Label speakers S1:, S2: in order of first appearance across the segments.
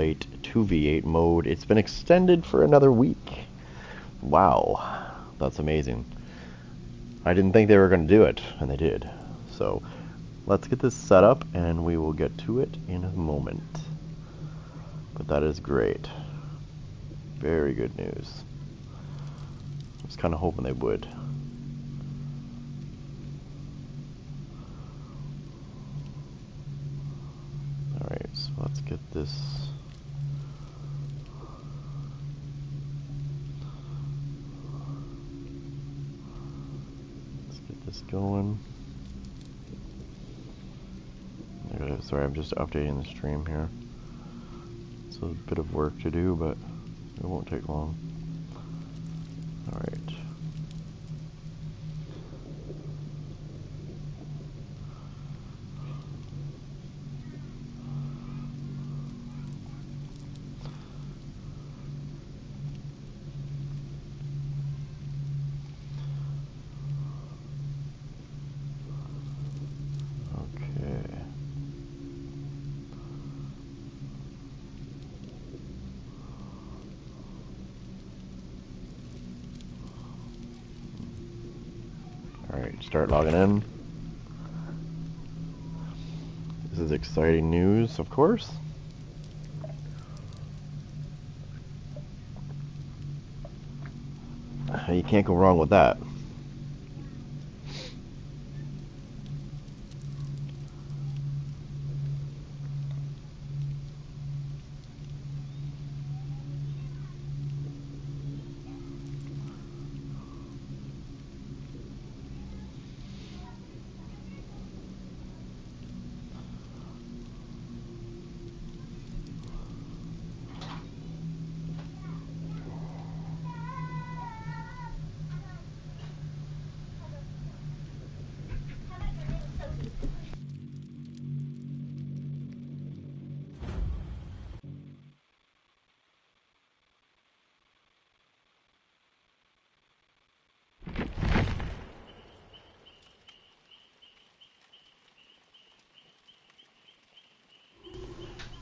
S1: Light 2v8 mode. It's been extended for another week. Wow, that's amazing. I didn't think they were going to do it, and they did. So let's get this set up, and we will get to it in a moment. But that is great. Very good news. I was kind of hoping they would. Alright, so let's get this. Let's get this going. Sorry, I'm just updating the stream here. It's a bit of work to do, but it won't take long. Alright. Alright, start logging in. This is exciting news, of course. You can't go wrong with that.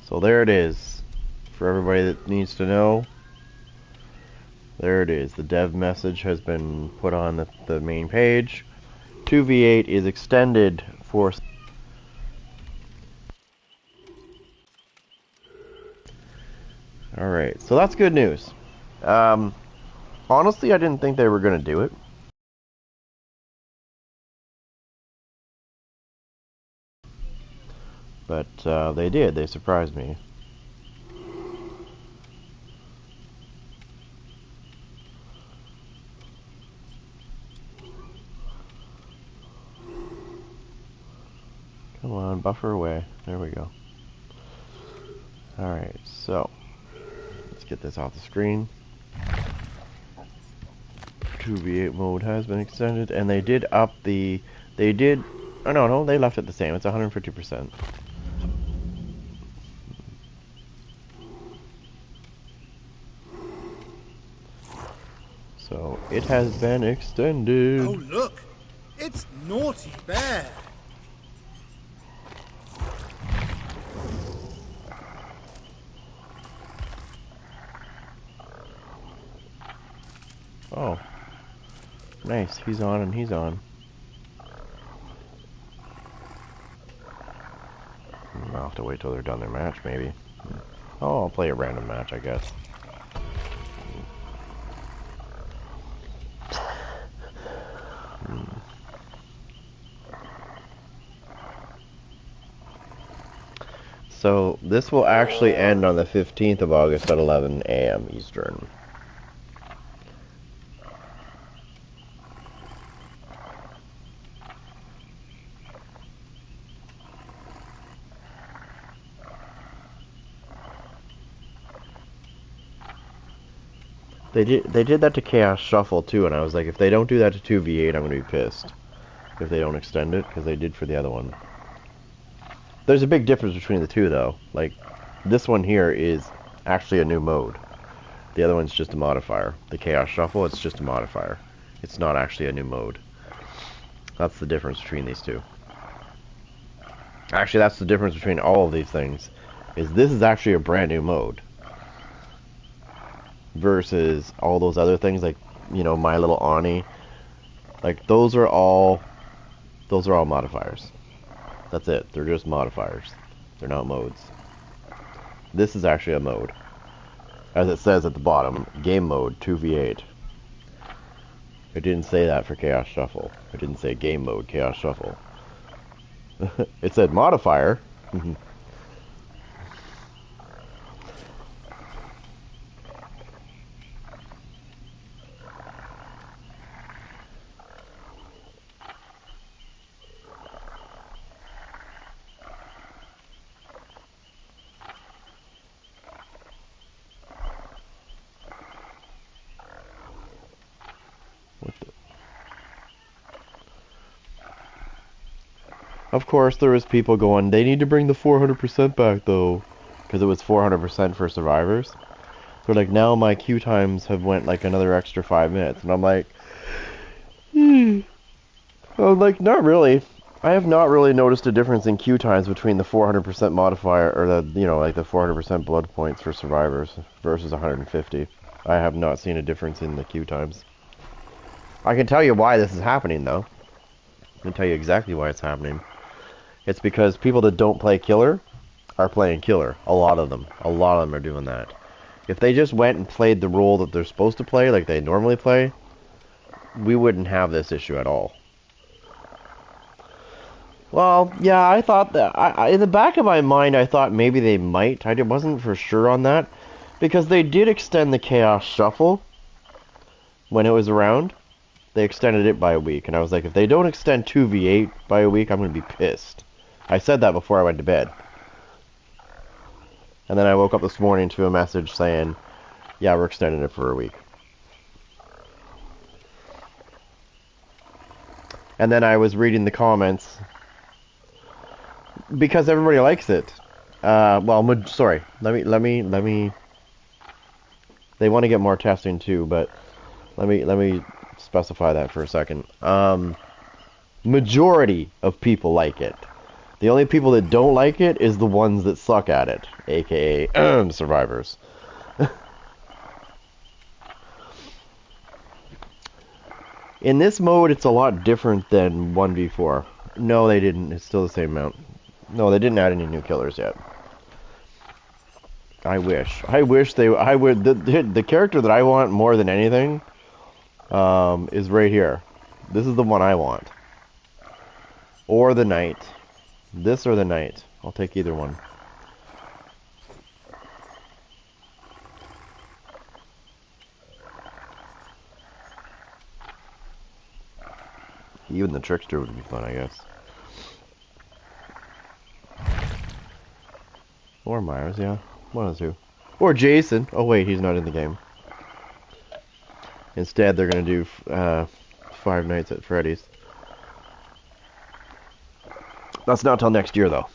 S1: So there it is. For everybody that needs to know, there it is. The dev message has been put on the main page. 2v8 is extended for... Alright, so that's good news. Honestly, I didn't think they were going to do it. But they did. They surprised me. Come on, buffer away. There we go. Alright, so let's get this off the screen. 2v8 mode has been extended, and they did up the... They did... Oh, no, they left it the same. It's 150%. So, it has been extended.
S2: Oh, look! It's Naughty Bear!
S1: Oh. Nice. He's on and he's on. I'll have to wait till they're done their match, maybe. Oh, I'll play a random match, I guess. So, this will actually end on the 15th of August at 11 a.m. Eastern. They did that to Chaos Shuffle too, and I was like, if they don't do that to 2v8, I'm gonna be pissed. If they don't extend it, because they did for the other one. There's a big difference between the two, though. Like, this one here is actually a new mode. The other one's just a modifier. The Chaos Shuffle, it's just a modifier. It's not actually a new mode. That's the difference between these two. Actually, that's the difference between all of these things. is this is actually a brand new mode versus all those other things like, you know, My Little Ani. Like those are all modifiers. That's it. They're just modifiers. They're not modes. This is actually a mode. As it says at the bottom, game mode 2v8. It didn't say that for Chaos Shuffle. It didn't say game mode Chaos Shuffle. It said modifier. Of course, there was people going, they need to bring the 400% back, though. Because it was 400% for survivors. They're like, now my queue times have went like another extra 5 minutes. And I'm like, I'm like, not really. I have not really noticed a difference in queue times between the 400% modifier, or the, you know, like the 400% blood points for survivors versus 150. I have not seen a difference in the queue times. I can tell you why this is happening, though. I can tell you exactly why it's happening. It's because people that don't play Killer are playing Killer. A lot of them. A lot of them are doing that. If they just went and played the role that they're supposed to play, like they normally play, we wouldn't have this issue at all. Well, yeah, I thought that... in the back of my mind, I thought maybe they might. I wasn't for sure on that. Because they did extend the Chaos Shuffle when it was around. They extended it by a week. And I was like, if they don't extend 2v8 by a week, I'm going to be pissed. I said that before I went to bed. And then I woke up this morning to a message saying, yeah, we're extending it for a week. And then I was reading the comments because everybody likes it. Well, sorry. Let me. They want to get more testing too, but let me specify that for a second. Majority of people like it. The only people that don't like it is the ones that suck at it, aka survivors. In this mode, it's a lot different than 1v4. No, they didn't. It's still the same amount. No, they didn't add any new killers yet. I wish. I wish they... I would... The character that I want more than anything is right here. This is the one I want. Or the Knight. This or the Knight. I'll take either one. Even the Trickster would be fun, I guess. Or Myers, yeah. One of the two. Or Jason. Oh wait, he's not in the game. Instead, they're going to do Five Nights at Freddy's. That's not till next year, though.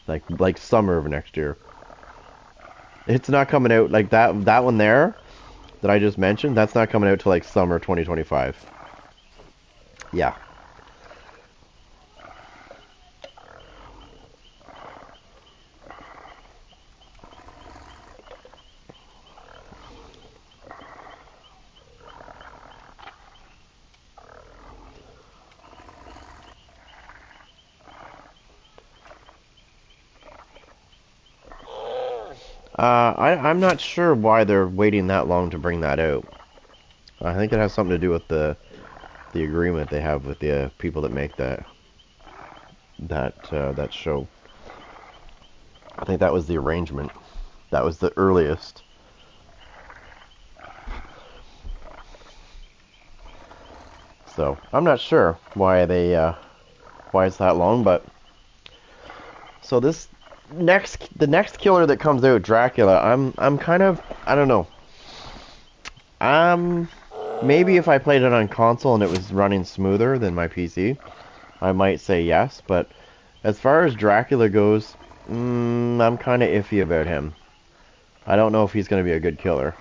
S1: Like summer of next year. It's not coming out like that one there that I just mentioned. That's not coming out till like summer 2025. Yeah. I'm not sure why they're waiting that long to bring that out. I think it has something to do with the agreement they have with the people that make that show. I think that was the arrangement. That was the earliest. So I'm not sure why why it's that long, but so the next killer that comes out, Dracula, I'm kind of, I don't know. Maybe if I played it on console and it was running smoother than my PC, I might say yes, but as far as Dracula goes, I'm kind of iffy about him. I don't know if he's going to be a good killer.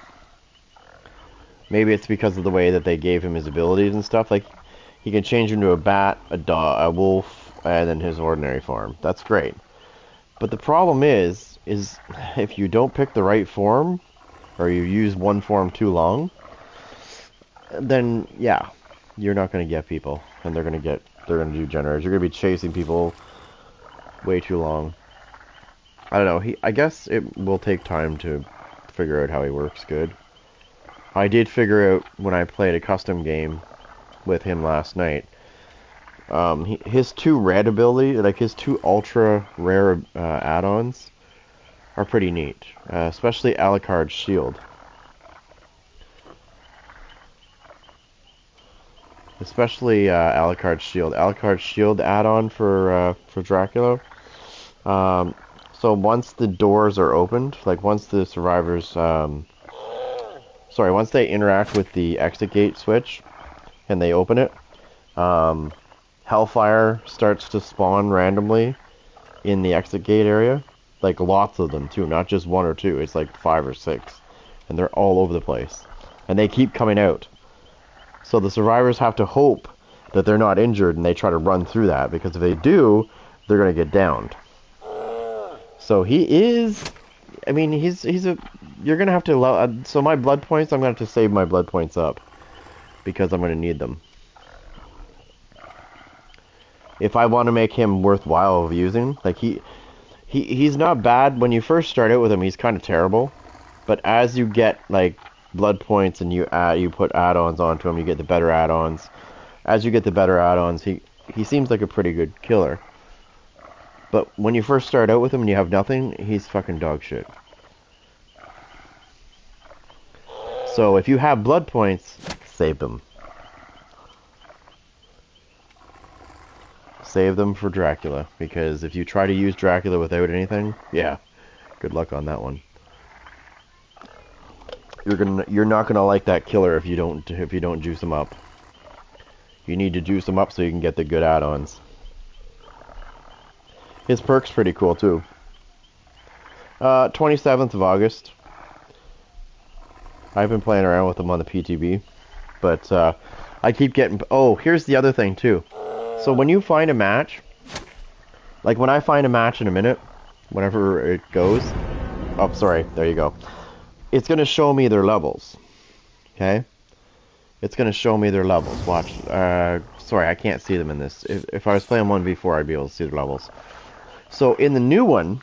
S1: Maybe it's because of the way that they gave him his abilities and stuff. Like, he can change into a bat, a wolf, and then his ordinary form. That's great. But the problem is if you don't pick the right form, or you use one form too long, then yeah, you're not going to get people, and they're going to do generators. You're going to be chasing people way too long. I don't know. I guess it will take time to figure out how he works good. I did figure out when I played a custom game with him last night. His two red ability, like his two ultra rare add-ons, are pretty neat. Especially Alucard's shield. Especially Alucard's shield. Alucard's shield add-on for Dracula. So once the doors are opened, like once the survivors, once they interact with the exit gate switch and they open it, Hellfire starts to spawn randomly in the exit gate area. Like lots of them too, not just one or two. It's like 5 or 6. And they're all over the place. And they keep coming out. So the survivors have to hope that they're not injured and they try to run through that, because if they do, they're going to get downed. So he is, I mean, you're going to have to, so my blood points, I'm going to have to save my blood points up, because I'm going to need them. If I want to make him worthwhile of using, like he's not bad. When you first start out with him, he's kind of terrible. But as you get, like, blood points and you put add-ons onto him, you get the better add-ons. As you get the better add-ons, he seems like a pretty good killer. But when you first start out with him and you have nothing, he's fucking dog shit. So if you have blood points, save them. Save them for Dracula, because if you try to use Dracula without anything, yeah, good luck on that one. You're not gonna like that killer if you don't juice him up. You need to juice him up so you can get the good add-ons. His perk's pretty cool too. 27th of August. I've been playing around with him on the PTB, but I keep getting. Oh, here's the other thing too. So when you find a match, like when I find a match in a minute, whenever it goes, oh sorry, there you go. It's gonna show me their levels. Okay? It's gonna show me their levels. Watch. Sorry, I can't see them in this. If I was playing 1v4, I'd be able to see their levels. So in the new one,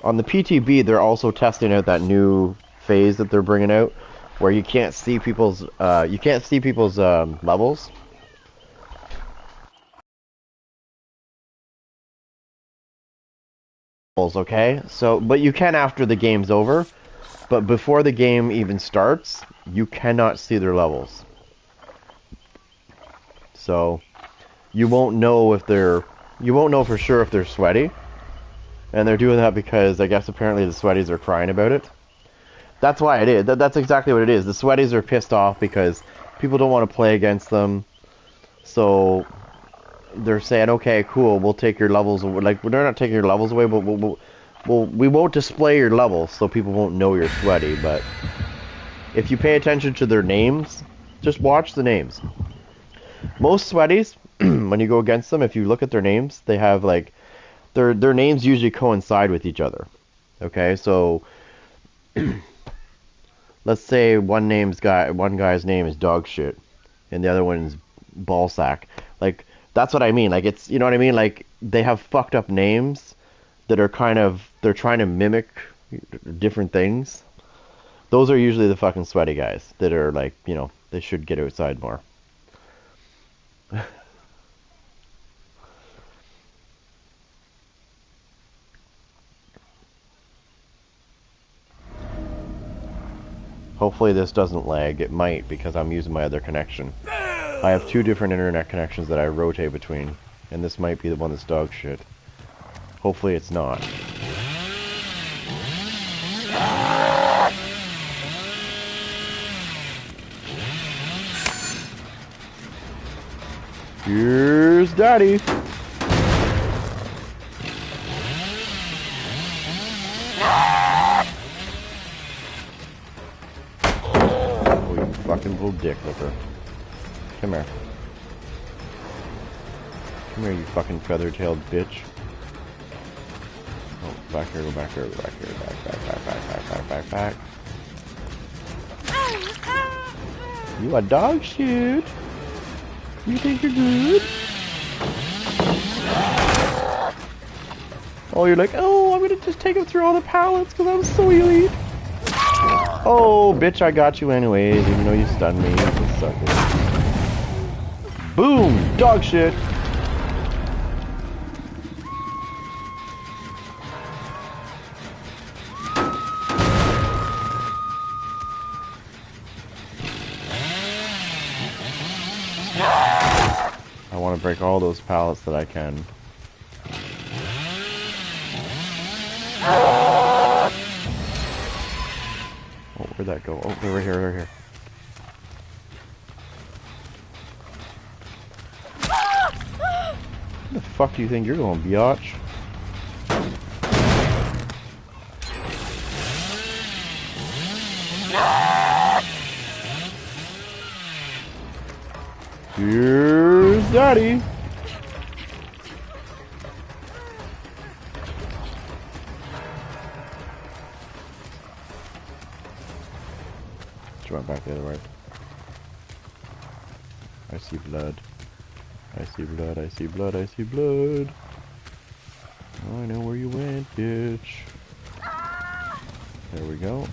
S1: on the PTB, they're also testing out that new phase that they're bringing out, where you can't see people's levels. Okay, so but you can after the game's over, but before the game even starts, you cannot see their levels. So you won't know for sure if they're sweaty, and they're doing that because I guess apparently the sweaties are crying about it. That's why it is. That's exactly what it is. The sweaties are pissed off because people don't want to play against them, so they're saying, okay, cool, we'll take your levels away. Like, they're not taking your levels away, but we won't display your levels so people won't know you're sweaty. But if you pay attention to their names, just watch the names. Most sweaties, when you go against them, if you look at their names, they have like their names usually coincide with each other. Okay, so let's say one guy's name is dog shit, and the other one's ballsack. Like, that's what I mean. Like, it's, you know what I mean? Like, they have fucked up names that are they're trying to mimic different things. Those are usually the fucking sweaty guys that are like, you know, they should get outside more. Hopefully this doesn't lag. It might, because I'm using my other connection. I have 2 different internet connections that I rotate between, and this might be the one that's dog shit. Hopefully it's not. Here's Daddy! Oh, you fucking little dick licker. Come here. Come here, you fucking feather-tailed bitch. back here, go back here, go back here, back. You a dog shit? You think you're good? Oh, you're like, oh, I'm gonna just take him through all the pallets because I'm so elite. Oh, bitch, I got you anyways, even though you stunned me. You sucker. Boom! Dog shit! I want to break all those pallets that I can. Oh, where'd that go? Oh, they're right here, right here. Where the fuck do you think you're going, biatch? Here's Daddy. She went back the other way. I see blood. I see blood, I see blood, I see blood. Oh, I know where you went, bitch. There we go.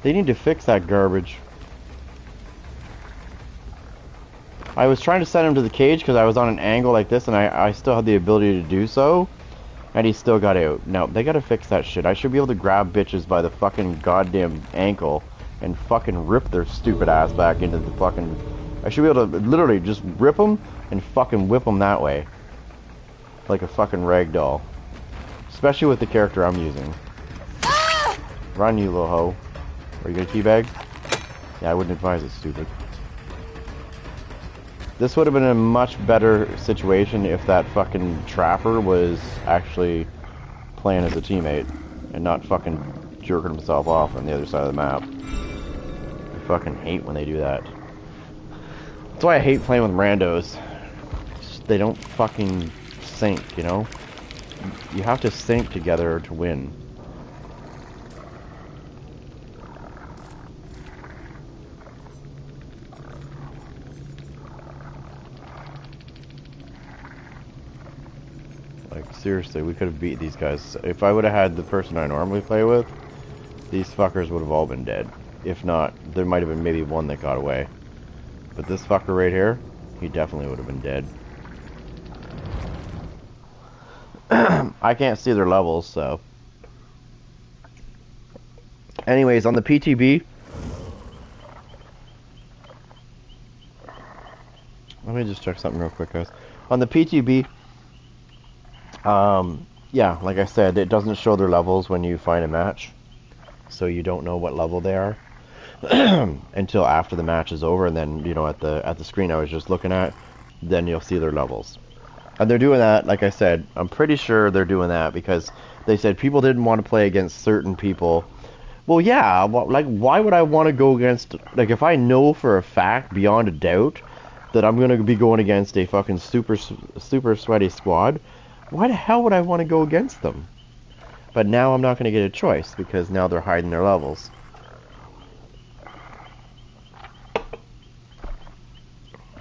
S1: They need to fix that garbage. I was trying to send him to the cage because I was on an angle like this and I still had the ability to do so. And he still got out. No, they gotta fix that shit. I should be able to grab bitches by the fucking goddamn ankle and fucking rip their stupid ass back into the fucking... I should be able to literally just rip them and fucking whip them that way. Like a fucking rag doll. Especially with the character I'm using. Run, you little hoe. Are you gonna teabag? Yeah, I wouldn't advise it, stupid. This would have been a much better situation if that fucking trapper was actually playing as a teammate and not fucking jerking himself off on the other side of the map. I fucking hate when they do that. That's why I hate playing with randos. They don't fucking sync, you know? You have to sync together to win. Like, seriously, we could have beat these guys. If I would have had the person I normally play with, these fuckers would have all been dead. If not, there might have been maybe one that got away. But this fucker right here, he definitely would have been dead. I can't see their levels, so... Anyways, on the PTB... Let me just check something real quick, guys. On the PTB... yeah, like I said, it doesn't show their levels when you find a match. So you don't know what level they are. Until after the match is over, and then, you know, at the screen I was just looking at, then you'll see their levels. And they're doing that, like I said, I'm pretty sure they're doing that because they said people didn't want to play against certain people. Well, yeah, like, why would I want to go against, like, if I know for a fact, beyond a doubt, that I'm going to be going against a fucking super sweaty squad, why the hell would I want to go against them? But now I'm not going to get a choice, because now they're hiding their levels.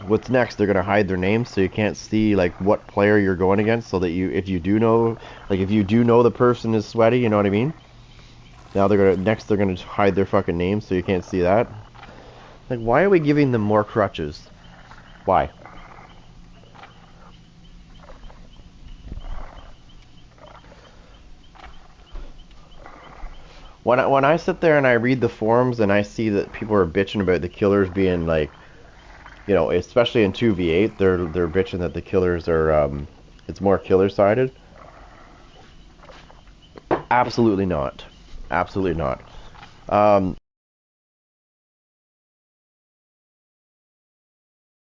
S1: What's next? They're gonna hide their names so you can't see like what player you're going against, so that if you do know the person is sweaty, you know what I mean? Now they're gonna hide their fucking names so you can't see that. Like, why are we giving them more crutches? Why? When I sit there and I read the forums and I see that people are bitching about the killers being like, you know, especially in 2v8, they're bitching that the killers are, it's more killer-sided. Absolutely not. Absolutely not.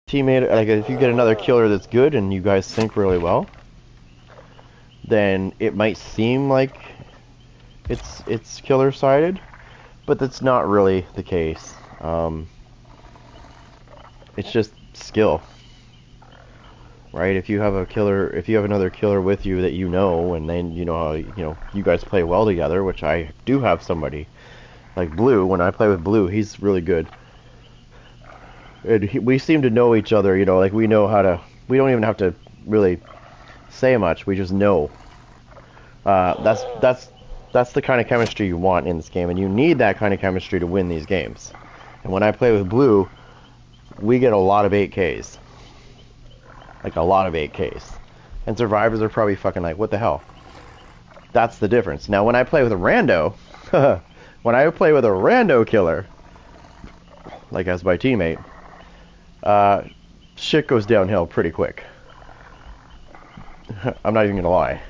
S1: Teammate, like, if you get another killer that's good and you guys sync really well, then it might seem like it's killer-sided, but that's not really the case. It's just skill, right? If you have another killer with you that you know, and then you know how you guys play well together, which I do have somebody like Blue. When I play with Blue, he's really good, and we seem to know each other. You know, like we know how to. We don't even have to really say much. We just know. That's the kind of chemistry you want in this game, and you need that kind of chemistry to win these games. And when I play with Blue, we get a lot of 8Ks. Like, a lot of 8Ks. And survivors are probably fucking like, what the hell? That's the difference. Now, when I play with a rando, killer, like as my teammate, shit goes downhill pretty quick. I'm not even gonna lie.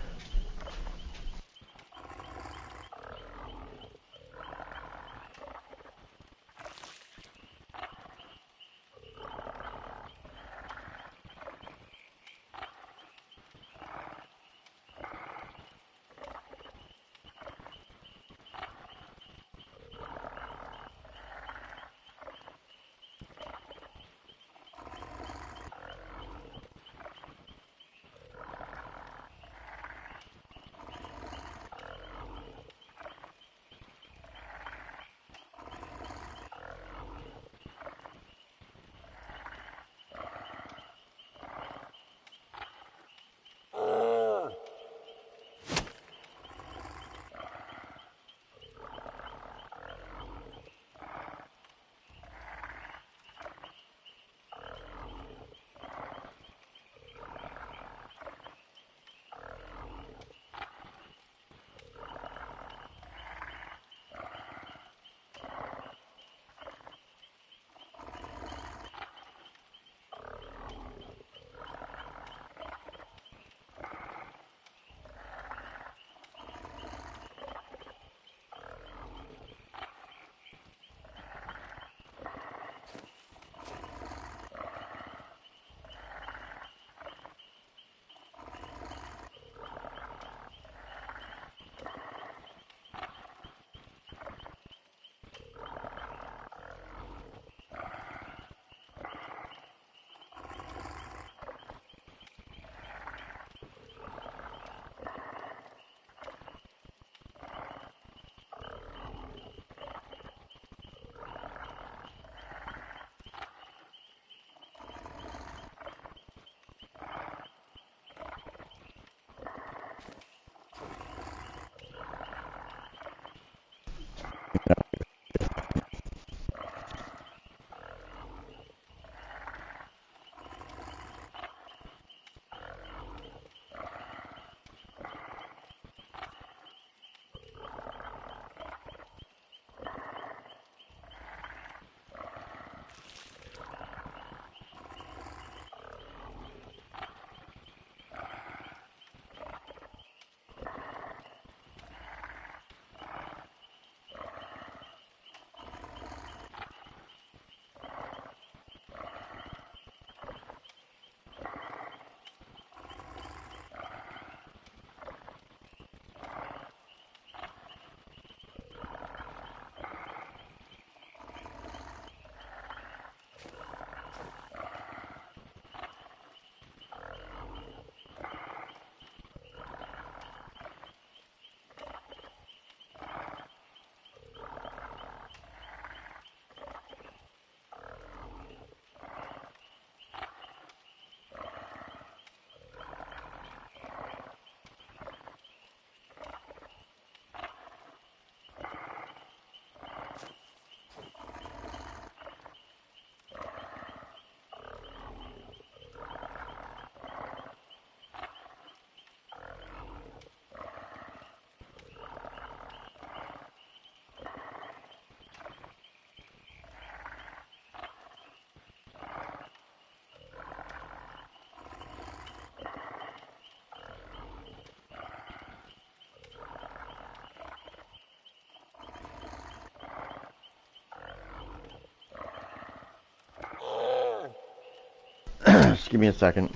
S1: Just give me a second.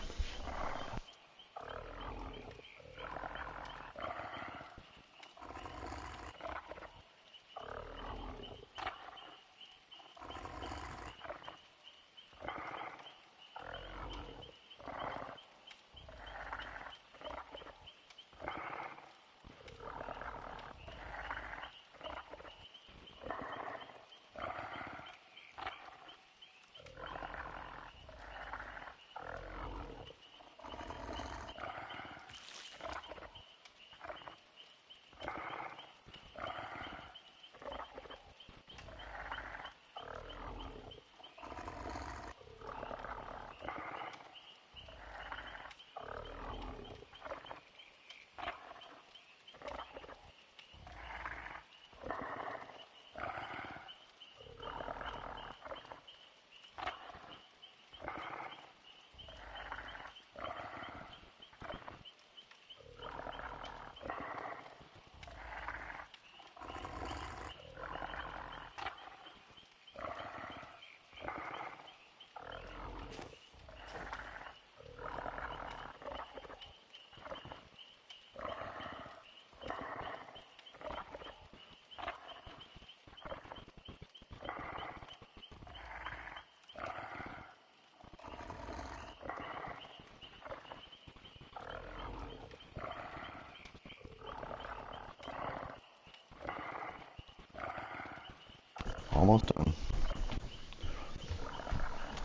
S1: Almost done.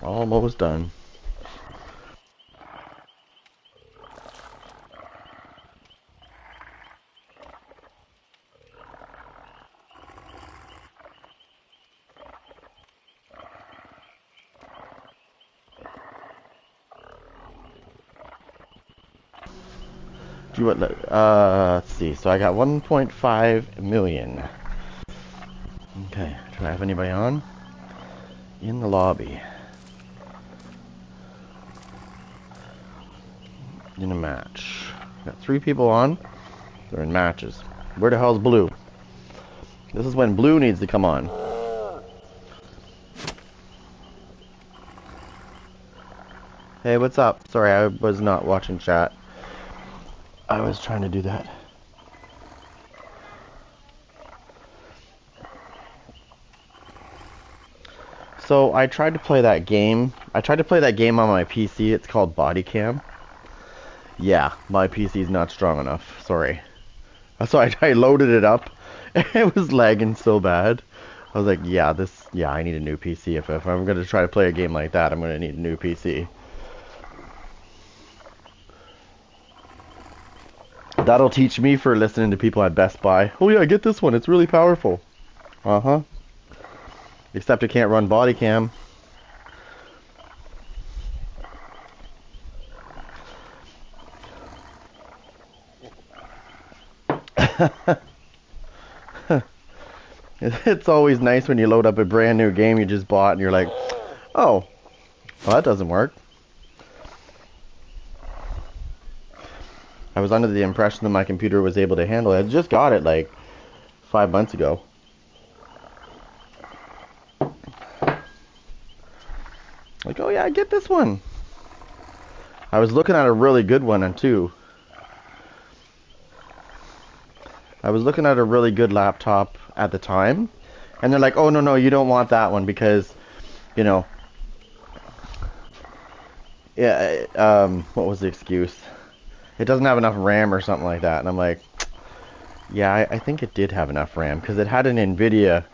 S1: Almost done. Do you want? Let's see. So I got 1.5 million. Okay. Do I have anybody on? In the lobby. In a match. Got 3 people on. They're in matches. Where the hell's Blue? This is when Blue needs to come on. Hey, what's up? Sorry, I was not watching chat. I was trying to do that. So I tried to play that game. I tried to play that game on my PC. It's called Body Cam. Yeah, my PC is not strong enough. Sorry. So I loaded it up. It was lagging so bad. I was like, yeah, I need a new PC. If I'm going to try to play a game like that, I'm going to need a new PC. That'll teach me for listening to people at Best Buy. Oh yeah, get this one. It's really powerful. Uh-huh. Except it can't run Body Cam. It's always nice when you load up a brand new game you just bought and you're like, oh, well, that doesn't work. I was under the impression that my computer was able to handle it. I just got it like 5 months ago. Like, oh yeah, get this one. I was looking at a really good one too. I was looking at a really good laptop at the time, and they're like, oh no, you don't want that one because, you know, yeah, what was the excuse? It doesn't have enough RAM or something like that. And I'm like, yeah, I think it did have enough RAM because it had an NVIDIA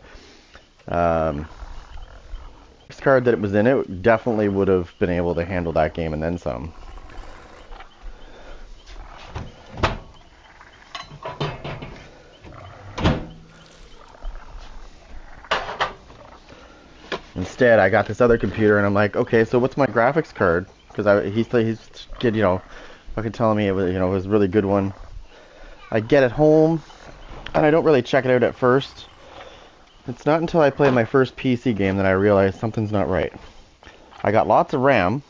S1: card that it was in. It definitely would have been able to handle that game and then some. Instead, I got this other computer, and I'm like, okay, so what's my graphics card? Because he's you know, fucking telling me it was, you know, it was a really good one. I get it home, and I don't really check it out at first. It's not until I play my first PC game that I realize something's not right. I got lots of RAM.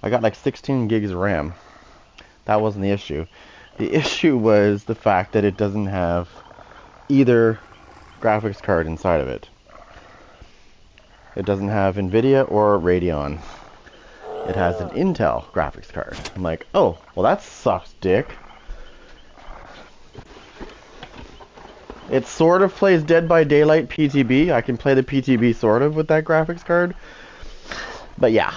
S1: I got like 16 gigs of RAM. That wasn't the issue. The issue was the fact that it doesn't have either graphics card inside of it. It doesn't have NVIDIA or Radeon. it has an Intel graphics card. I'm like, oh, well that sucks dick. It sort of plays Dead by Daylight PTB. I can play the PTB sort of with that graphics card. But yeah,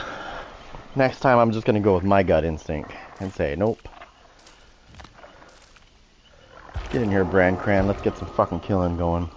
S1: next time I'm just going to go with my gut instinct and say, nope. Get in here, Brandcran. Let's get some fucking killing going.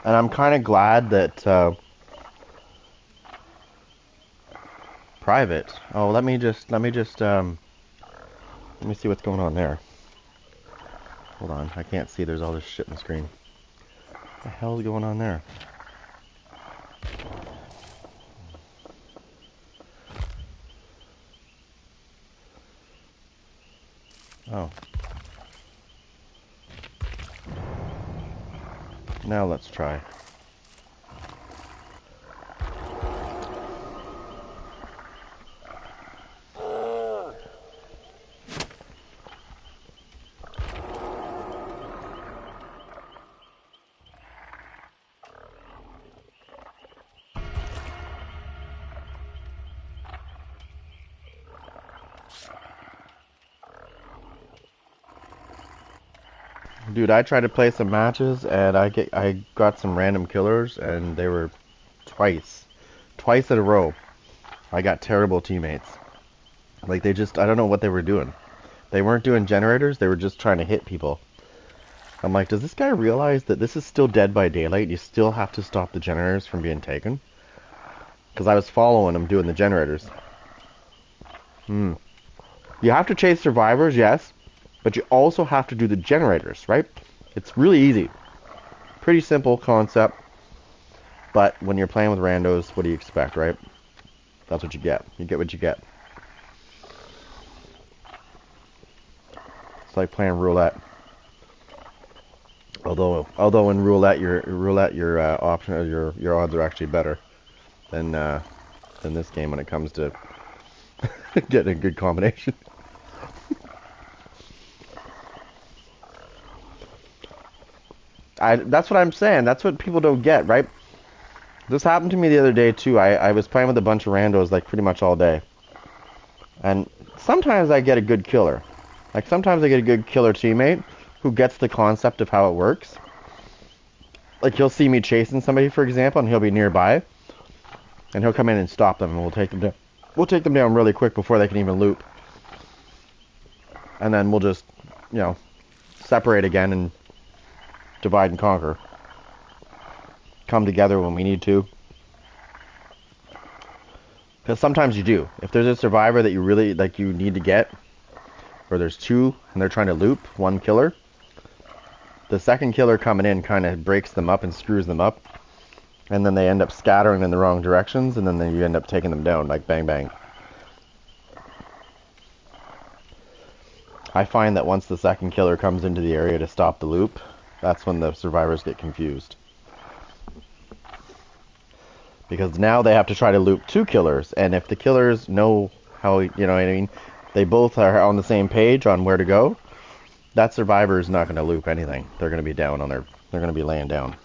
S1: And I'm kind of glad that private. Oh, let me see what's going on there. Hold on, I can't see. There's all this shit in the screen. What the hell is going on there? Oh. Now let's try. Dude, I tried to play some matches and I got some random killers and they were twice in a row. I got terrible teammates. Like they just, I don't know what they were doing. They weren't doing generators, they were just trying to hit people. I'm like, does this guy realize that this is still Dead by Daylight? You still have to stop the generators from being taken? Because I was following him doing the generators. You have to chase survivors, yes. But you also have to do the generators, right? It's really easy. Pretty simple concept. But when you're playing with randos, what do you expect, right? That's what you get. You get what you get. It's like playing roulette. Although in roulette your option your odds are actually better than this game when it comes to getting a good combination. That's what I'm saying. That's what people don't get, right? This happened to me the other day too. I was playing with a bunch of randos like pretty much all day. And sometimes I get a good killer. Like sometimes I get a good killer teammate who gets the concept of how it works. Like he'll see me chasing somebody, for example, and he'll be nearby. And he'll come in and stop them and we'll take them down. We'll take them down really quick before they can even loop. And then we'll just, separate again and divide and conquer. Come together when we need to. Because sometimes you do. If there's a survivor that you really, you need to get, or there's two and they're trying to loop one killer, the second killer coming in kind of breaks them up and screws them up. And then they end up scattering in the wrong directions, and then you end up taking them down, like bang bang. I find that once the second killer comes into the area to stop the loop, that's when the survivors get confused. Because now they have to try to loop two killers, and if the killers know how, you know what I mean, they both are on the same page on where to go, that survivor is not going to loop anything. They're going to be down on they're going to be laying down.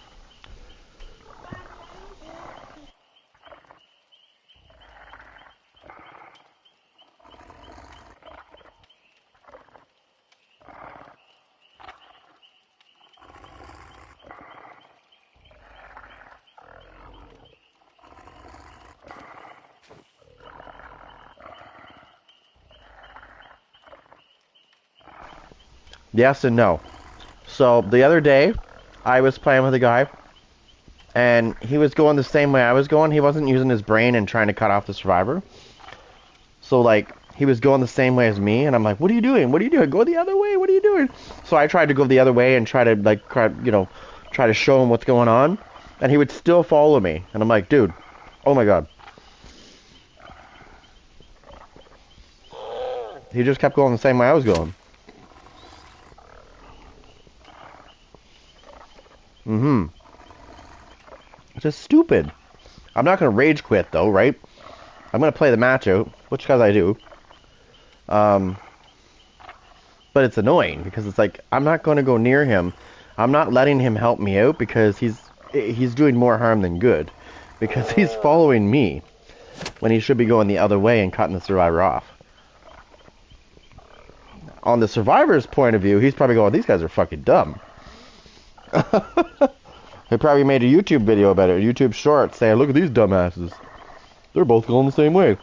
S1: Yes and no. So the other day, I was playing with a guy, and he was going the same way I was going. He wasn't using his brain and trying to cut off the survivor. So, like, he was going the same way as me, and I'm like, what are you doing? What are you doing? Go the other way. What are you doing? So I tried to go the other way and try to, like, try to show him what's going on, and he would still follow me. And I'm like, dude, oh my god. He just kept going the same way I was going. Just stupid. I'm not going to rage quit, though, right? I'm going to play the match out, which, because I do. But it's annoying, because it's like, I'm not going to go near him. I'm not letting him help me out, because he's doing more harm than good. Because he's following me, when he should be going the other way and cutting the survivor off. On the survivor's point of view, he's probably going, these guys are fucking dumb. They probably made a YouTube video about it, a YouTube short, saying, look at these dumbasses. They're both going the same way.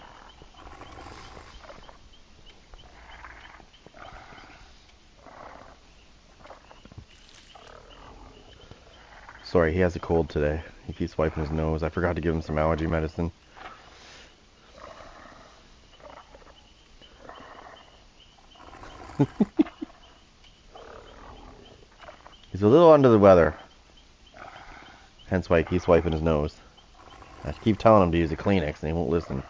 S1: Sorry, he has a cold today. He keeps wiping his nose. I forgot to give him some allergy medicine. He's a little under the weather. Hence why he keeps wiping his nose. I keep telling him to use a Kleenex and he won't listen.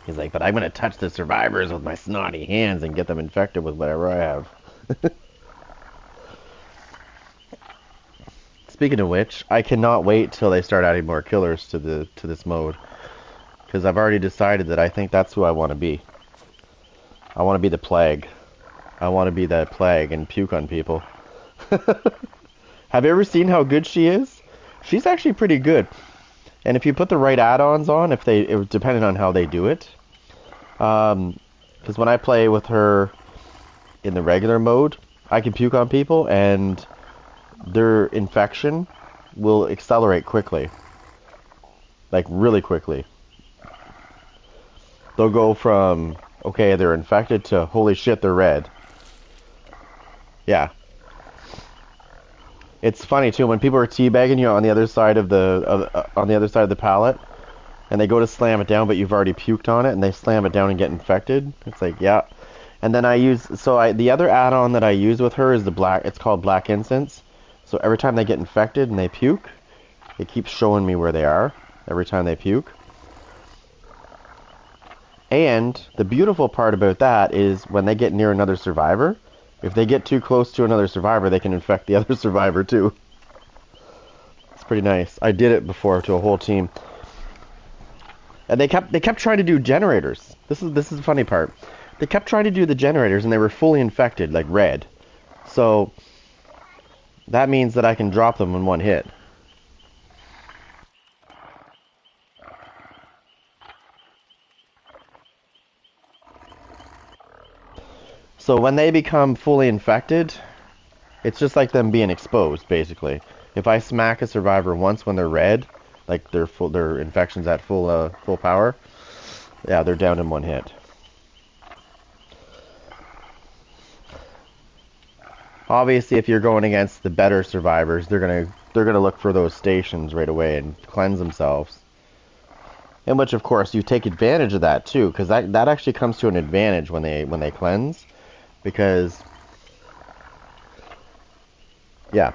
S1: He's like, but I'm going to touch the survivors with my snotty hands and get them infected with whatever I have. Speaking of which, I cannot wait till they start adding more killers to this mode. Because I've already decided that I think that's who I want to be. I want to be the plague. I want to be that plague and puke on people. Have you ever seen how good she is? She's actually pretty good. And if you put the right add-ons on, depending on how they do it. Because when I play with her in the regular mode, I can puke on people and their infection will accelerate quickly. Like, really quickly. They'll go from, okay, they're infected to, holy shit, they're red. Yeah. It's funny too when people are teabagging you on the other side of the pallet, and they go to slam it down, but you've already puked on it, and they slam it down and get infected. It's like, yeah. And then the other add-on that I use with her is it's called Black Incense. So every time they get infected and they puke, it keeps showing me where they are every time they puke. And the beautiful part about that is when they get near another survivor, if they get too close to another survivor, they can infect the other survivor too. It's pretty nice. I did it before to a whole team. And they kept trying to do generators. This is the funny part. They kept trying to do the generators and they were fully infected, like red. So that means that I can drop them in one hit. So when they become fully infected, it's just like them being exposed, basically. If I smack a survivor once when they're red, like their infection's at full power, yeah, they're down in one hit. Obviously, if you're going against the better survivors, they're gonna look for those stations right away and cleanse themselves. In which, of course, you take advantage of that too, because that actually comes to an advantage when they cleanse. Because, yeah.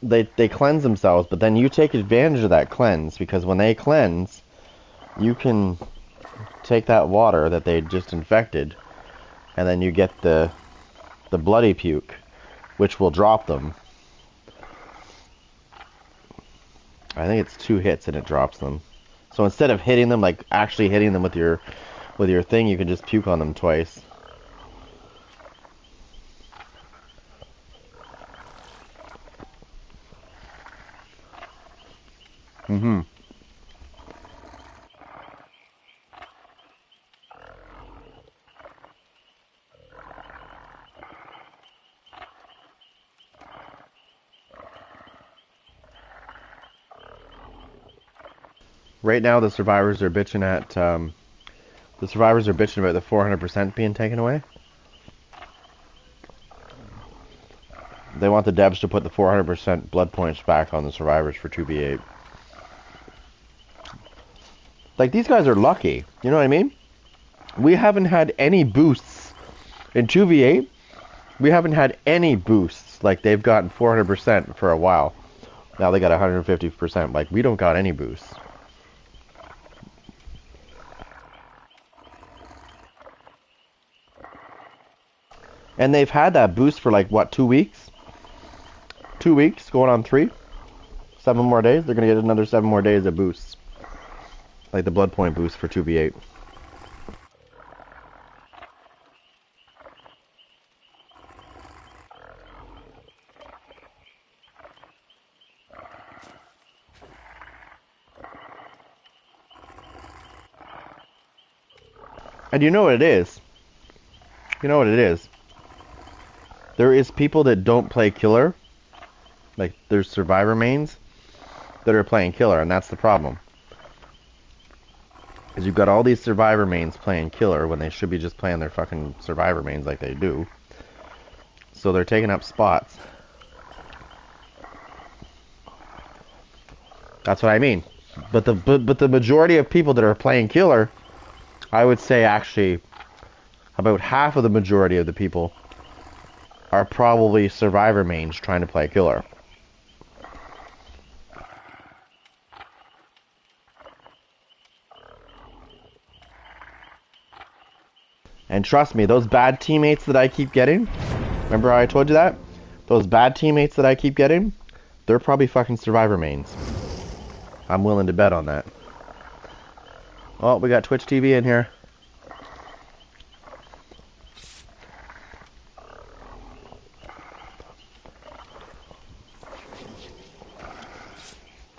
S1: They cleanse themselves, but then you take advantage of that cleanse, because when they cleanse, you can take that water that they just infected, and then you get the bloody puke, which will drop them. I think it's 2 hits and it drops them. So instead of hitting them, like actually hitting them with your thing, you can just puke on them twice. Right now, the survivors are bitching at The survivors are bitching about the 400% being taken away. They want the devs to put the 400% blood points back on the survivors for 2v8. Like, these guys are lucky. You know what I mean? We haven't had any boosts in 2v8. We haven't had any boosts. Like, they've gotten 400% for a while. Now they got 150%. Like, we don't got any boosts. And they've had that boost for, like, what, 2 weeks? 2 weeks, going on 3. 7 more days. They're going to get another 7 more days of boosts. Like the blood point boost for 2v8. And you know what it is? You know what it is? There is people that don't play killer. Like, there's survivor mains that are playing killer, and that's the problem. Because you've got all these survivor mains playing killer when they should be just playing their fucking survivor mains like they do. So they're taking up spots. That's what I mean. But the majority of people that are playing killer, I would say actually about half of the majority of the people are probably survivor mains trying to play killer. And trust me, those bad teammates that I keep getting, remember how I told you that? Those bad teammates that I keep getting, they're probably fucking survivor mains. I'm willing to bet on that. Oh, we got Twitch TV in here.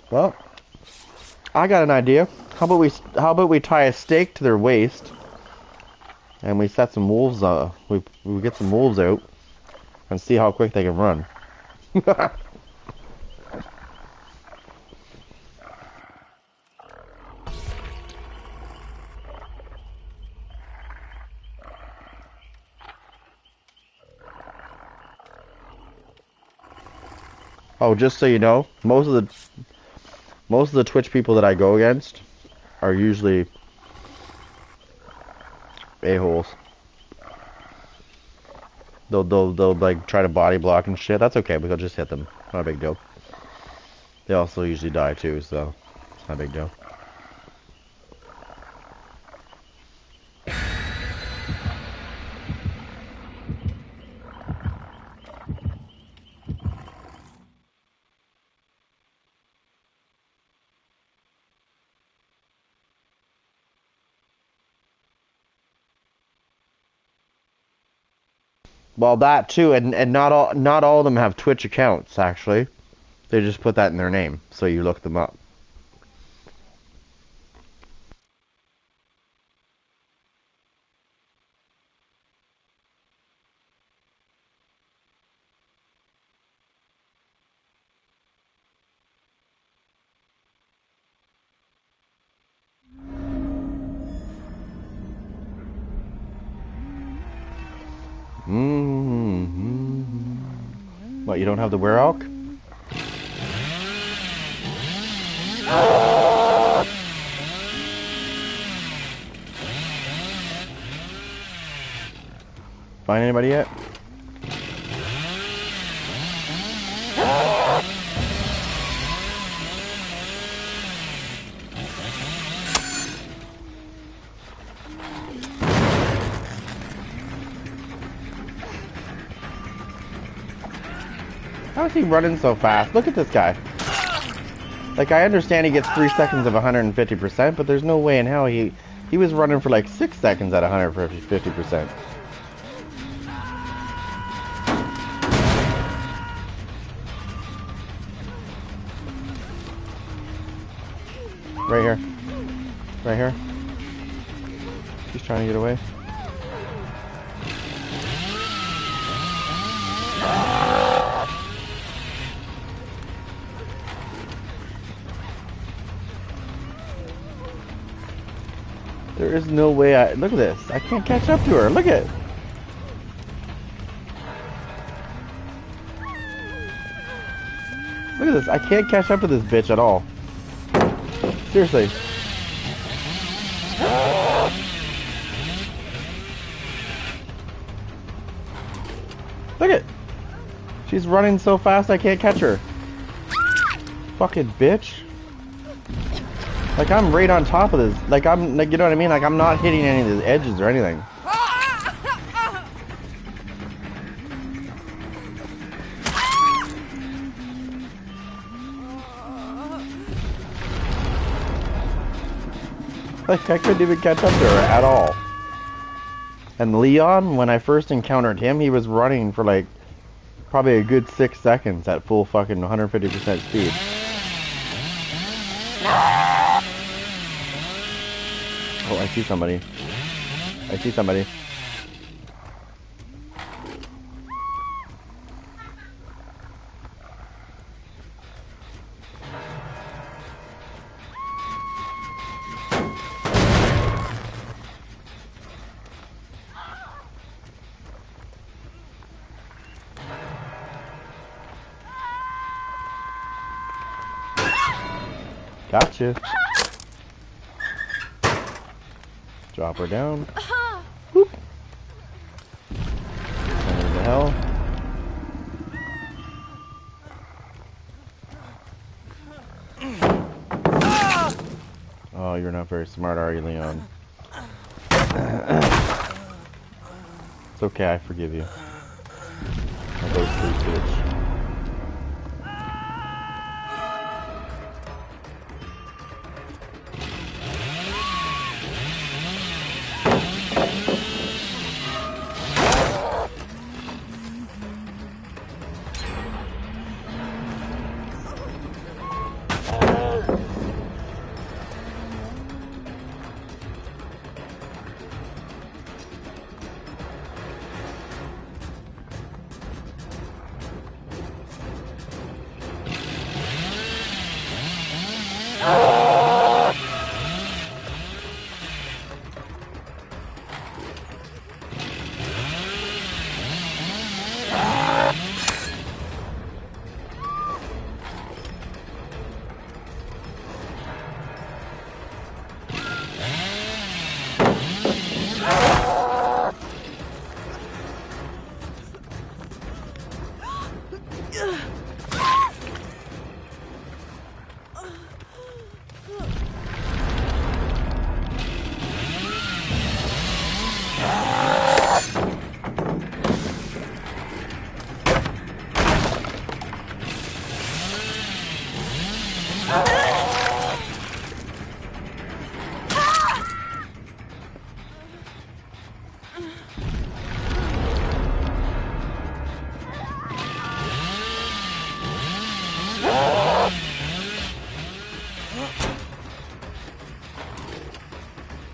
S1: Well, I got an idea. How about we tie a stake to their waist, and we set some wolves. We get some wolves out, and see how quick they can run. Oh, just so you know, most of the Twitch people that I go against are usually a-holes. They'll like try to body block and shit. That's okay, we'll just hit them. Not a big deal. They also usually die too, so it's not a big deal. Well, that too, and not all of them have Twitch accounts, actually. They just put that in their name, so you look them up. What, you don't have the Werelk? Find anybody yet? How is he running so fast? Look at this guy. Like, I understand he gets 3 seconds of 150%, but there's no way in hell he was running for like 6 seconds at 150%. Right here. Right here. He's trying to get away. There is no way I... Look at this. I can't catch up to her. Look at it. Look at this. I can't catch up to this bitch at all. Seriously. Look at... She's running so fast I can't catch her. Fucking bitch. Like, I'm right on top of this. Like, I'm... Like, you know what I mean? Like, I'm not hitting any of the edges or anything. Like, I couldn't even catch up to her at all. And Leon, when I first encountered him, he was running for like probably a good 6 seconds at full fucking 150% speed. Oh, I see somebody. I see somebody. Gotcha. Drop her down. Whoop. Send her to hell. Oh, you're not very smart, are you, Leon? It's okay, I forgive you. I'll go sleep, bitch.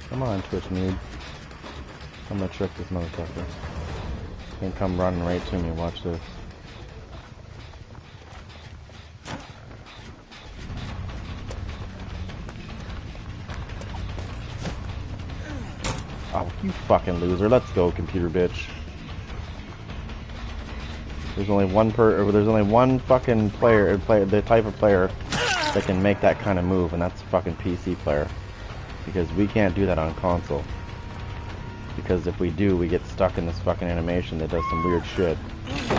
S1: Come on, Twitch noob. I'm gonna trick this motherfucker. He's gonna come running right to me. Watch this. Oh, you fucking loser. Let's go, computer bitch. There's only one there's only one fucking player, the type of player that can make that kind of move, and that's a fucking PC player. Because we can't do that on console. Because if we do, we get stuck in this fucking animation that does some weird shit. This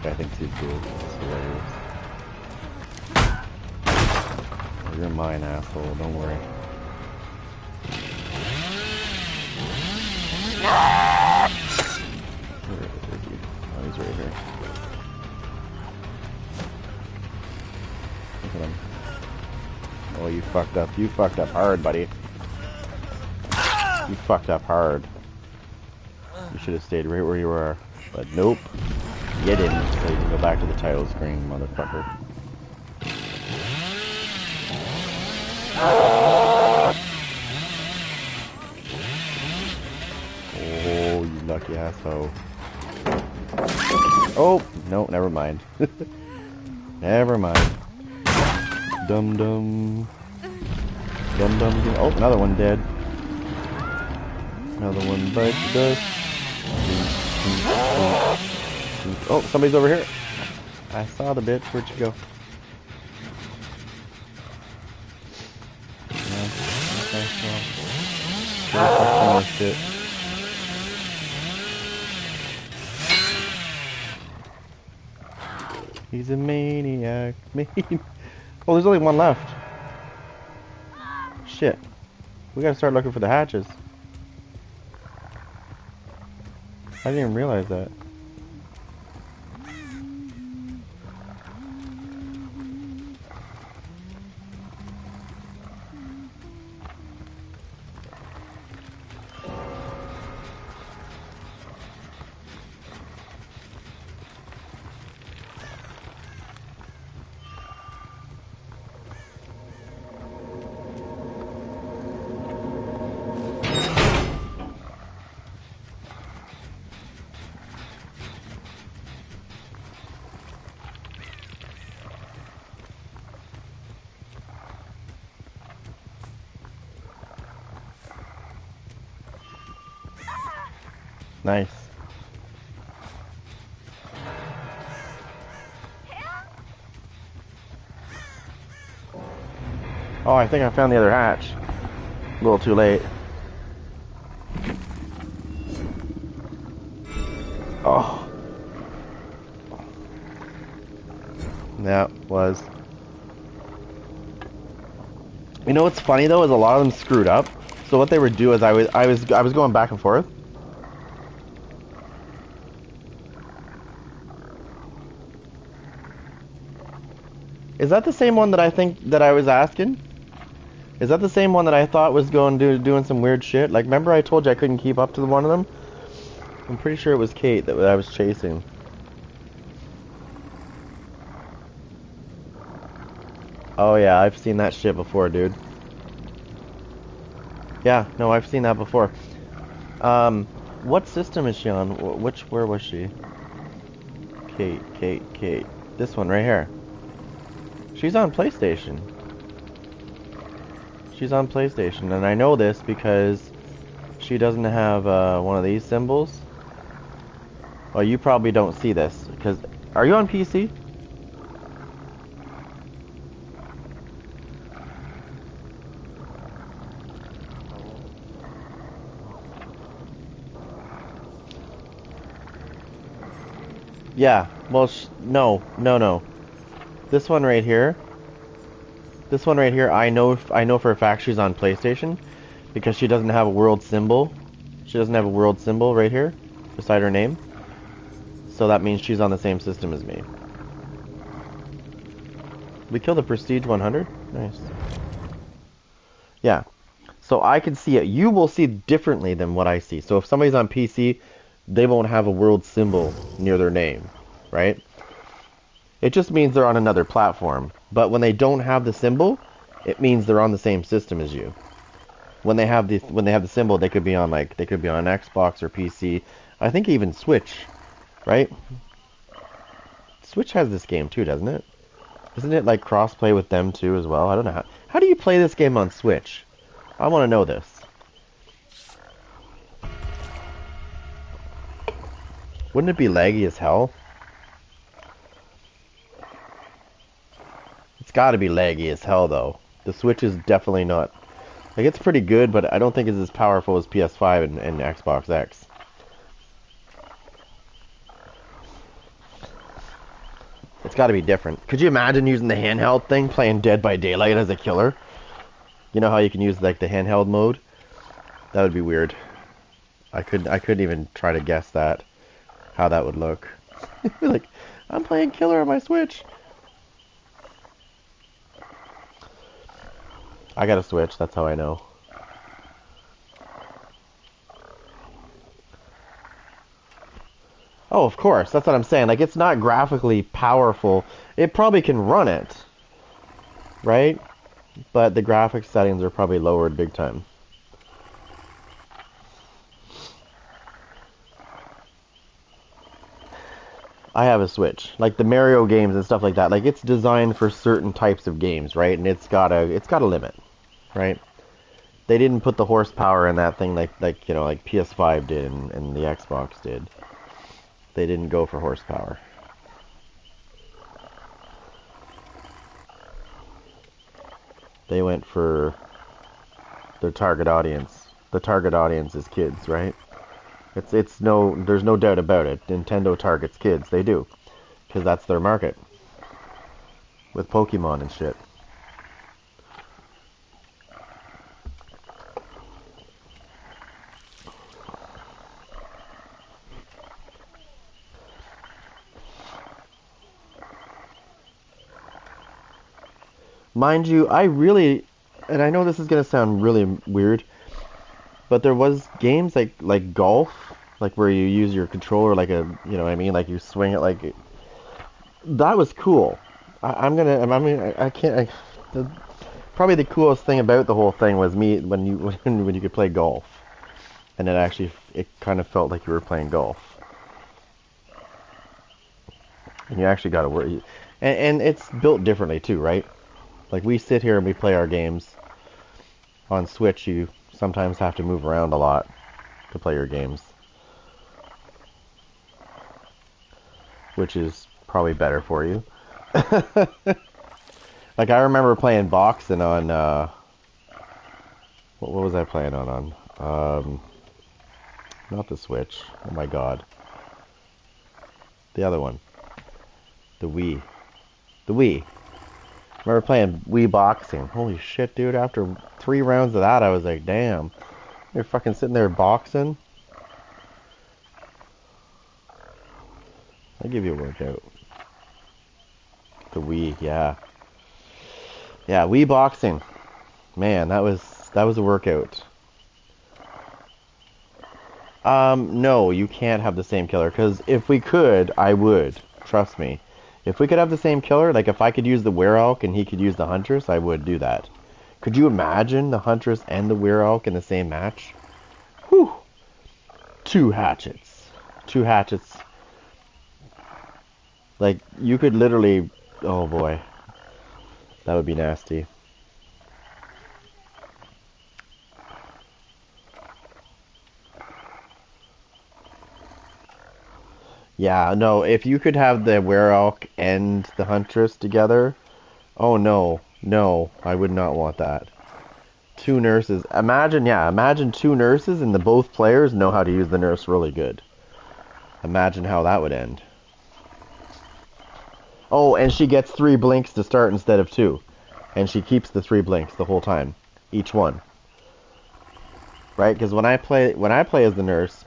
S1: guy thinks he's cool. It's hilarious. Oh, you're mine, asshole. Don't worry. Where is he? Oh, he's right here. Look at him. Oh, you fucked up. You fucked up hard, buddy. You fucked up hard. You should have stayed right where you were. But nope. You didn't. So you can go back to the title screen, motherfucker. Oh, you lucky asshole. Oh, no, never mind. Never mind. Dum dum. Dum dum dum. Oh, another one dead. Another one bites the dust. Oh, somebody's over here. I saw the bitch. Where'd you go? Yeah. Okay, well. Shit. He's a maniac. Oh, there's only one left. Shit. We gotta start looking for the hatches. I didn't even realize that. Nice. Oh, I think I found the other hatch. A little too late. Oh. Yeah, was. You know what's funny though is a lot of them screwed up. So what they would do is I was going back and forth. Is that the same one that I think that I was asking? Is that the same one that I thought was doing some weird shit? Like, remember I told you I couldn't keep up to one of them? I'm pretty sure it was Kate that I was chasing. Oh yeah, I've seen that shit before, dude. Yeah, no, I've seen that before. What system is she on? Where was she? Kate. This one right here. She's on PlayStation. She's on PlayStation, and I know this because she doesn't have one of these symbols. Well, you probably don't see this, because... Are you on PC? Yeah, well, no. This one right here, I know for a fact she's on PlayStation, because she doesn't have a world symbol. She doesn't have a world symbol right here, beside her name. So that means she's on the same system as me. We killed the Prestige 100? Nice. Yeah. So I can see it. You will see differently than what I see. So if somebody's on PC, they won't have a world symbol near their name, right? It just means they're on another platform. But when they don't have the symbol, it means they're on the same system as you. When they have the symbol, they could be on Xbox or PC. I think even Switch, right? Switch has this game too, doesn't it? Isn't it like cross-play with them too as well? I don't know how do you play this game on Switch? I want to know this. Wouldn't it be laggy as hell? It's got to be laggy as hell though. The Switch is definitely not. Like, it's pretty good, but I don't think it's as powerful as PS5 and Xbox X. It's got to be different. Could you imagine using the handheld thing, playing Dead by Daylight as a killer? You know how you can use like the handheld mode? That would be weird. I couldn't even try to guess that, how that would look. Like, I'm playing killer on my Switch. I got a Switch, that's how I know. Oh, of course, that's what I'm saying. Like, it's not graphically powerful. It probably can run it, right? But the graphics settings are probably lowered big time. I have a Switch. Like the Mario games and stuff like that. Like it's designed for certain types of games, right? And it's got a limit, right? They didn't put the horsepower in that thing like you know like PS5 did and the Xbox did. They didn't go for horsepower. They went for their target audience. The target audience is kids, right? There's no doubt about it. Nintendo targets kids. They do, because that's their market with Pokemon and shit. Mind you, and I know this is gonna sound really weird, but there was games like golf, like where you use your controller like a, you know what I mean, like you swing it like that was cool. I can't. Probably the coolest thing about the whole thing was me when you when you could play golf, and it kind of felt like you were playing golf, and you actually got to work. And it's built differently too, right? Like we sit here and we play our games on Switch. You sometimes have to move around a lot to play your games, which is probably better for you. Like I remember playing boxing on what was I playing not the Switch. Oh my god. The other one. The Wii. The Wii. I remember playing Wii boxing. Holy shit, dude. After 3 rounds of that, I was like, damn. You're fucking sitting there boxing. I'll give you a workout. The Wii, yeah. Yeah, Wii boxing. Man, that was a workout. No, you can't have the same killer, because if we could, I would. Trust me. If we could have the same killer, like if I could use the Were-Elk and he could use the Huntress, I would do that. Could you imagine the Huntress and the Were-Elk in the same match? Whew. 2 hatchets. 2 hatchets. Like, you could literally... Oh boy. That would be nasty. Yeah, no, if you could have the Were-Elk and the Huntress together, oh no, no, I would not want that. 2 nurses. Imagine 2 nurses and the both players know how to use the nurse really good. Imagine how that would end. Oh, and she gets 3 blinks to start instead of 2. And she keeps the 3 blinks the whole time. Each one. Right? Because when I play as the nurse,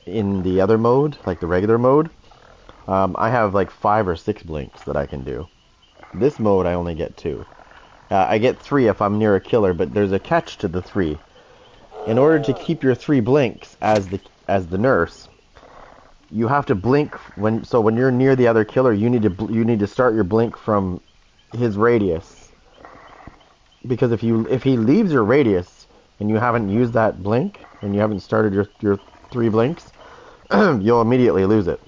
S1: in the other mode, like the regular mode, I have like 5 or 6 blinks that I can do. This mode I only get 2. I get 3 if I'm near a killer, but there's a catch to the 3. In order to keep your 3 blinks as the nurse, you have to blink when you're near the other killer, you need to start your blink from his radius. Because if he leaves your radius and you haven't used that blink and you haven't started your 3 blinks, you'll immediately lose it.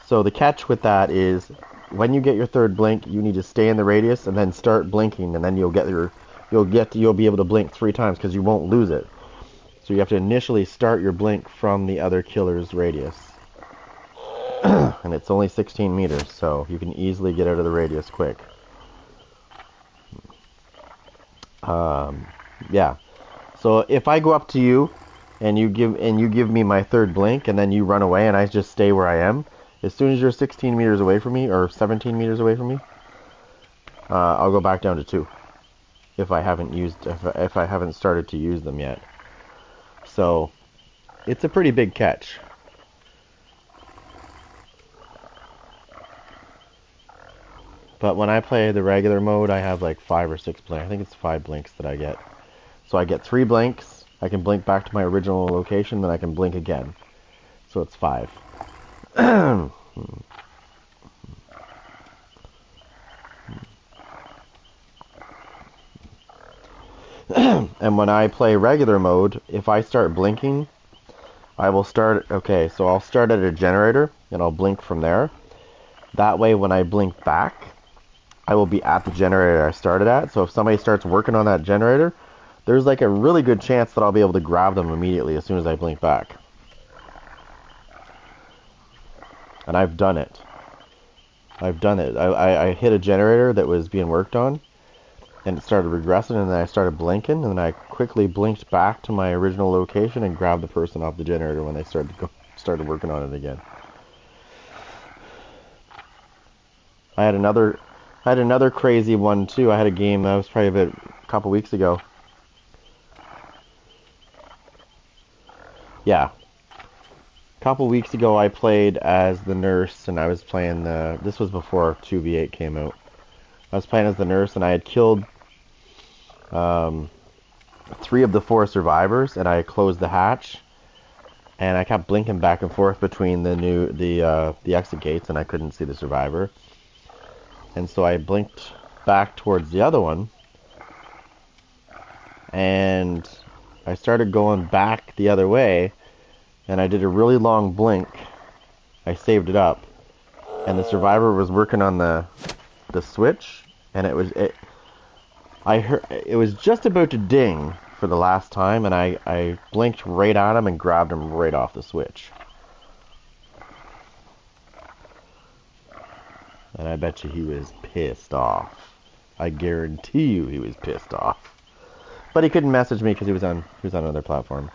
S1: So the catch with that is when you get your 3rd blink, you need to stay in the radius and then start blinking, and then you'll be able to blink 3 times because you won't lose it. So you have to initially start your blink from the other killer's radius. And it's only 16 meters, so you can easily get out of the radius quick. Yeah. So if I go up to you and you give me my 3rd blink and then you run away and I just stay where I am, as soon as you're 16 meters away from me or 17 meters away from me, I'll go back down to 2. If I haven't started to use them yet. So it's a pretty big catch. But when I play the regular mode, I have like 5 or 6 blinks. I think it's 5 blinks that I get. So I get 3 blinks. I can blink back to my original location, then I can blink again. So it's 5. And when I play regular mode, if I start blinking, I will start, okay, so I'll start at a generator, and I'll blink from there. That way, when I blink back, I will be at the generator I started at. So if somebody starts working on that generator, there's like a really good chance that I'll be able to grab them immediately as soon as I blink back. And I've done it. I've done it. I hit a generator that was being worked on, and it started regressing, and then I started blinking, and then I quickly blinked back to my original location and grabbed the person off the generator when they started working on it again. I had another crazy one too. I had a game that was probably a couple weeks ago. Yeah. A couple weeks ago I played as the nurse, and I was playing this was before 2v8 came out. I was playing as the nurse, and I had killed 3 of the 4 survivors, and I closed the hatch, and I kept blinking back and forth between the exit gates, and I couldn't see the survivor. And so I blinked back towards the other one, and I started going back the other way, and I did a really long blink. I saved it up, and the survivor was working on the switch, and it was just about to ding for the last time, and I blinked right at him and grabbed him right off the switch. And I bet you he was pissed off. I guarantee you he was pissed off. But he couldn't message me because he was on another platform.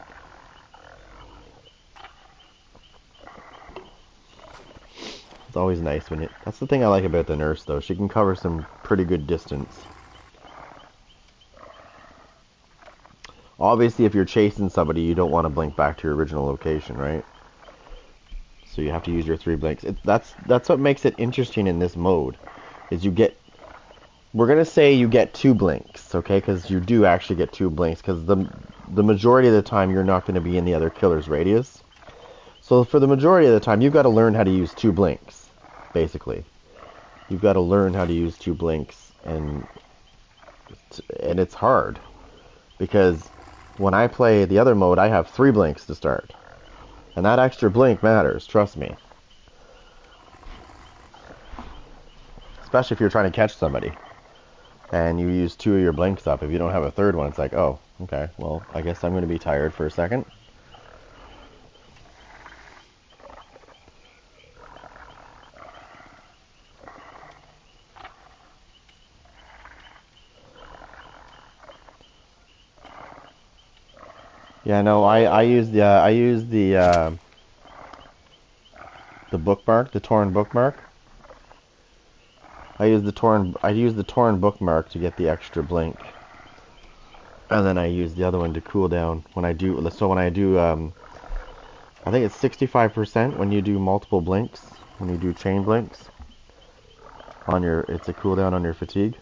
S1: It's always nice when that's the thing I like about the nurse, though. She can cover some pretty good distance. Obviously, if you're chasing somebody, you don't want to blink back to your original location, right? So you have to use your 3 blinks. That's what makes it interesting in this mode, is we're gonna say you get 2 blinks, okay? Because you do actually get 2 blinks, because the majority of the time you're not going to be in the other killer's radius. So for the majority of the time, you've got to learn how to use 2 blinks, basically. You've got to learn how to use 2 blinks, and it's hard, because when I play the other mode, I have 3 blinks to start. And that extra blink matters, trust me. Especially if you're trying to catch somebody and you use 2 of your blinks up. If you don't have a third one, it's like, oh, okay, well, I guess I'm going to be tired for a second. Yeah, no, I use the bookmark, the torn bookmark. I use the torn bookmark to get the extra blink, and then I use the other one to cool down when I do. So when I do, I think it's 65% when you do multiple blinks, when you do chain blinks. It's a cooldown on your fatigue.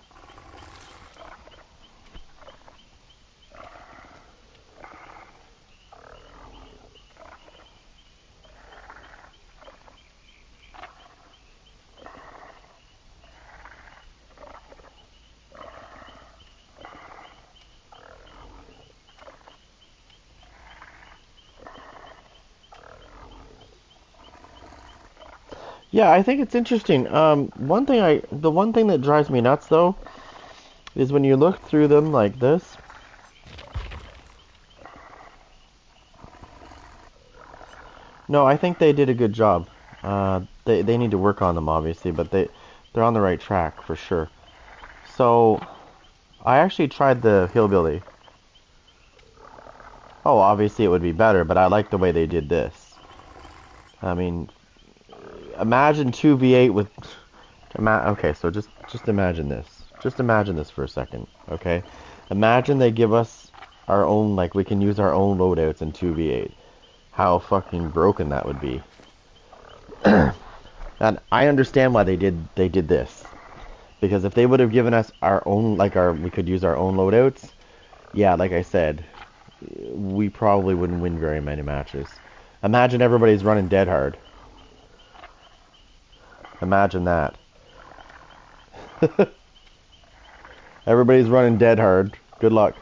S1: Yeah, I think it's interesting. The one thing that drives me nuts though is when you look through them like this. No, I think they did a good job. They need to work on them obviously, but they're on the right track for sure. So I actually tried the hillbilly. Oh, obviously it would be better, but I like the way they did this. I mean, imagine 2v8 with... Okay, so just imagine this. Just imagine this for a second, okay? Imagine they give us our own, like, we can use our own loadouts in 2v8. How fucking broken that would be. And I understand why they did this. Because if they would have given us our own, we could use our own loadouts, yeah, like I said, we probably wouldn't win very many matches. Imagine everybody's running dead hard. Imagine that. Everybody's running dead hard. Good luck.